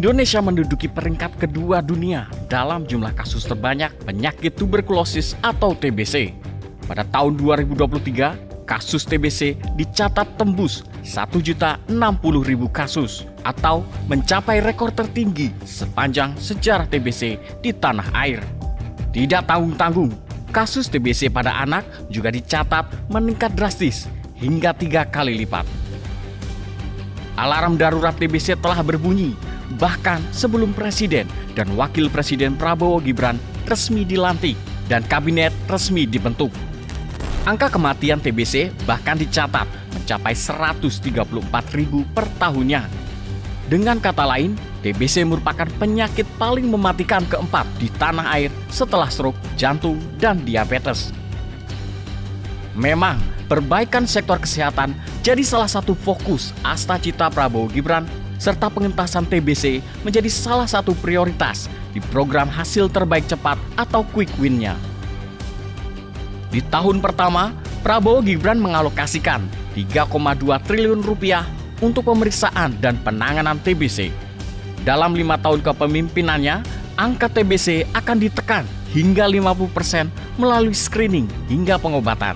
Indonesia menduduki peringkat kedua dunia dalam jumlah kasus terbanyak penyakit tuberkulosis atau TBC. Pada tahun 2023, kasus TBC dicatat tembus 1.060.000 kasus atau mencapai rekor tertinggi sepanjang sejarah TBC di tanah air. Tidak tanggung-tanggung, kasus TBC pada anak juga dicatat meningkat drastis hingga 3 kali lipat. Alarm darurat TBC telah berbunyi bahkan sebelum Presiden dan Wakil Presiden Prabowo Gibran resmi dilantik dan kabinet resmi dibentuk. Angka kematian TBC bahkan dicatat mencapai 134.000 per tahunnya. Dengan kata lain, TBC merupakan penyakit paling mematikan keempat di tanah air setelah stroke, jantung, dan diabetes. Memang, perbaikan sektor kesehatan jadi salah satu fokus Astacita Prabowo Gibran, serta pengentasan TBC menjadi salah satu prioritas di program hasil terbaik cepat atau quick win-nya. Di tahun pertama, Prabowo Gibran mengalokasikan 3,2 triliun rupiah untuk pemeriksaan dan penanganan TBC. Dalam 5 tahun kepemimpinannya, angka TBC akan ditekan hingga 50% melalui screening hingga pengobatan.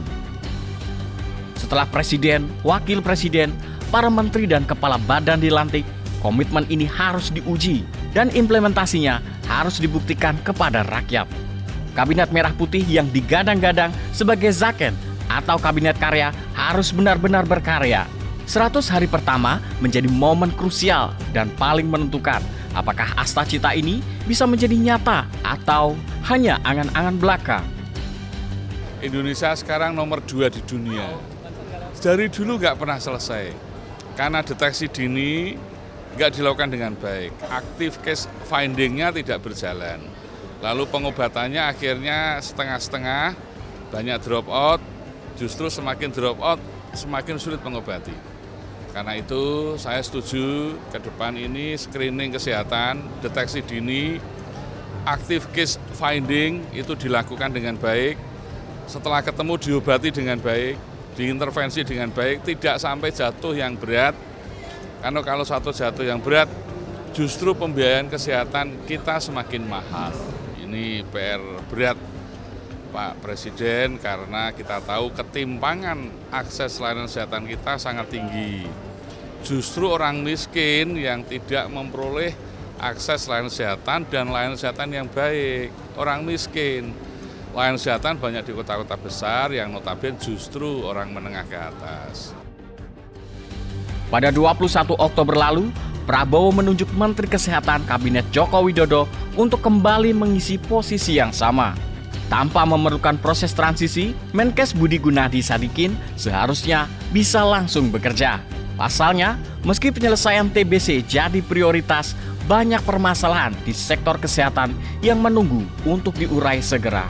Setelah Presiden, Wakil Presiden, para menteri dan kepala badan dilantik, komitmen ini harus diuji dan implementasinya harus dibuktikan kepada rakyat. Kabinet Merah Putih yang digadang-gadang sebagai Zaken atau Kabinet Karya harus benar-benar berkarya. 100 hari pertama menjadi momen krusial dan paling menentukan apakah Astacita ini bisa menjadi nyata atau hanya angan-angan belaka. Indonesia sekarang nomor 2 di dunia. Dari dulu nggak pernah selesai, karena deteksi dini nggak dilakukan dengan baik. Active case finding-nya tidak berjalan. Lalu pengobatannya akhirnya setengah-setengah, banyak drop out, justru semakin drop out, semakin sulit mengobati. Karena itu saya setuju ke depan ini screening kesehatan, deteksi dini, active case finding itu dilakukan dengan baik. Setelah ketemu diobati dengan baik, diintervensi dengan baik, tidak sampai jatuh yang berat. Karena kalau satu jatuh yang berat, justru pembiayaan kesehatan kita semakin mahal. Ini PR berat Pak Presiden karena kita tahu ketimpangan akses layanan kesehatan kita sangat tinggi. Justru orang miskin yang tidak memperoleh akses layanan kesehatan dan layanan kesehatan yang baik. Orang miskin. Layanan kesehatan banyak di kota-kota besar yang notabene justru orang menengah ke atas. Pada 21 Oktober lalu, Prabowo menunjuk Menteri Kesehatan Kabinet Joko Widodo untuk kembali mengisi posisi yang sama. Tanpa memerlukan proses transisi, Menkes Budi Gunadi Sadikin seharusnya bisa langsung bekerja. Pasalnya, meski penyelesaian TBC jadi prioritas, banyak permasalahan di sektor kesehatan yang menunggu untuk diurai segera.